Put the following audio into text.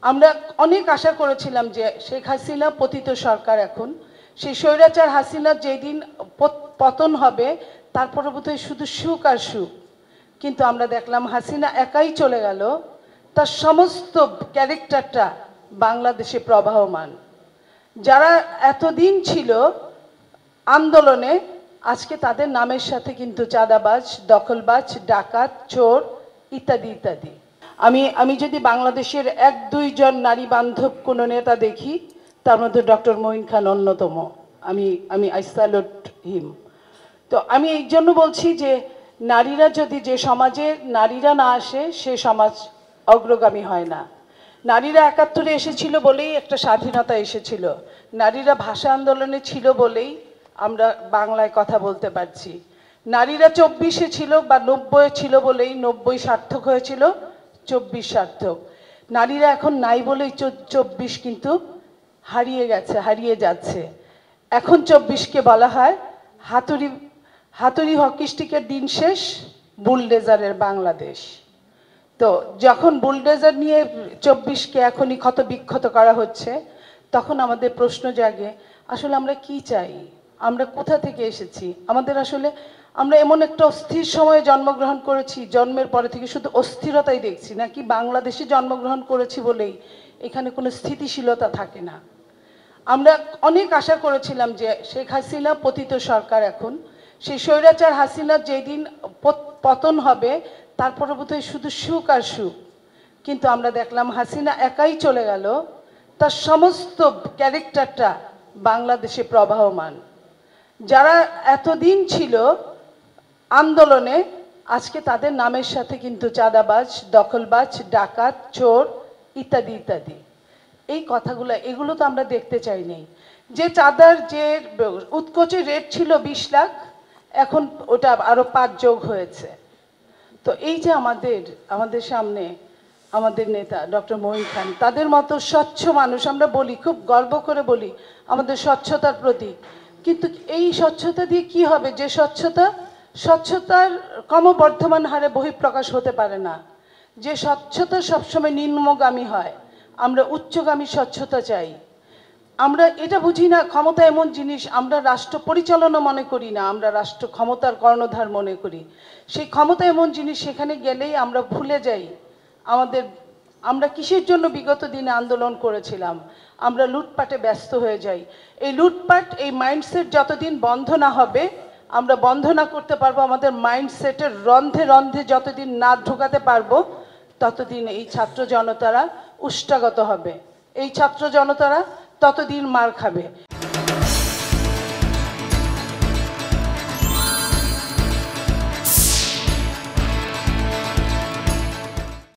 আমরা অনেক আশা করেছিলাম যে শেখ হাসিনা পতিত সরকার, এখন সেই স্বৈরাচার হাসিনার যেদিন পতন হবে তারপরে বোধহয় শুধু সুখ আর সুখ। কিন্তু আমরা দেখলাম হাসিনা একাই চলে গেল, তার সমস্ত ক্যারেক্টারটা বাংলাদেশে প্রবাহমান। যারা এতদিন ছিল আন্দোলনে, আজকে তাদের নামের সাথে কিন্তু চাঁদাবাজ, দখলবাজ, ডাকাত, চোর ইত্যাদি ইত্যাদি। আমি যদি বাংলাদেশের এক দুইজন নারী বান্ধব কোনো নেতা দেখি, তার মধ্যে ডক্টর মঈন খান অন্যতম। আমি আই স্যালুট হিম। তো আমি এই জন্য বলছি যে নারীরা যদি, যে সমাজে নারীরা না আসে সে সমাজ অগ্রগামী হয় না। নারীরা ৭১-এ এসেছিল বলেই একটা স্বাধীনতা এসেছিল, নারীরা ভাষা আন্দোলনে ছিল বলেই আমরা বাংলায় কথা বলতে পারছি, নারীরা ২৪-এ ছিল বা ৯০-এ ছিল বলেই ৯০ সার্থক হয়েছিল, ২৪ সার্থক। নারীরা এখন নাই বলেই ২৪ কিন্তু হারিয়ে গেছে, হারিয়ে যাচ্ছে। এখন ২৪-কে বলা হয় হাতুড়ি হকি স্টিকের দিন শেষ, বুলডেজারের বাংলাদেশ। তো যখন বুলডেজার নিয়ে ২৪-কে এখনই ক্ষত বিক্ষত করা হচ্ছে, তখন আমাদের প্রশ্ন জাগে, আসলে আমরা কি চাই, আমরা কোথা থেকে এসেছি। আমাদের আসলে আমরা এমন একটা অস্থির সময়ে জন্মগ্রহণ করেছি, জন্মের পরে থেকে শুধু অস্থিরতাই দেখছি, নাকি বাংলাদেশে জন্মগ্রহণ করেছি বলেই এখানে কোনো স্থিতিশীলতা থাকে না। আমরা অনেক আশা করেছিলাম যে শেখ হাসিনা পতিত সরকার, এখন সেই স্বৈরাচার হাসিনার যেদিন পতন হবে তারপরে বোধহয় শুধু সুখ আর সুখ। কিন্তু আমরা দেখলাম হাসিনা একাই চলে গেল, তার সমস্ত ক্যারেক্টারটা বাংলাদেশে প্রবাহমান। যারা এতদিন ছিল আন্দোলনে, আজকে তাদের নামের সাথে কিন্তু চাঁদাবাজ, দখলবাজ, ডাকাত, চোর ইত্যাদি ইত্যাদি। এই কথাগুলো, এগুলো তো আমরা দেখতে চাইনি। যে চাঁদার যে উৎকোচের রেট ছিল ২০ লাখ, এখন ওটা আরও ৫ যোগ হয়েছে। তো এই যে আমাদের সামনে আমাদের নেতা ডক্টর মঈন খান, তাদের মতো স্বচ্ছ মানুষ, আমরা বলি, খুব গর্ব করে বলি আমাদের স্বচ্ছতার প্রতীক। কিন্তু এই স্বচ্ছতা দিয়ে কি হবে, যে স্বচ্ছতার ক্রমবর্ধমান হারে বহিঃপ্রকাশ হতে পারে না, যে স্বচ্ছতা সবসময় নিম্নগামী হয়। আমরা উচ্চগামী স্বচ্ছতা চাই। আমরা এটা বুঝি না ক্ষমতা এমন জিনিস, আমরা রাষ্ট্র পরিচালনা মনে করি না, আমরা রাষ্ট্র ক্ষমতার কর্ণধার মনে করি। সেই ক্ষমতা এমন জিনিস, সেখানে গেলেই আমরা ভুলে যাই আমরা কিসের জন্য বিগত দিনে আন্দোলন করেছিলাম। আমরা লুটপাটে ব্যস্ত হয়ে যাই। এই লুটপাট, এই মাইন্ডসেট যতদিন বন্ধ না হবে, আমরা বন্ধ না করতে পারবো, আমাদের মাইন্ডসেটের রন্ধে রন্ধে যতদিন না ঢোকাতে পারবো, ততদিন এই ছাত্র জনতারা উষ্টাগত হবে, এই ছাত্র জনতারা ততদিন মার খাবে।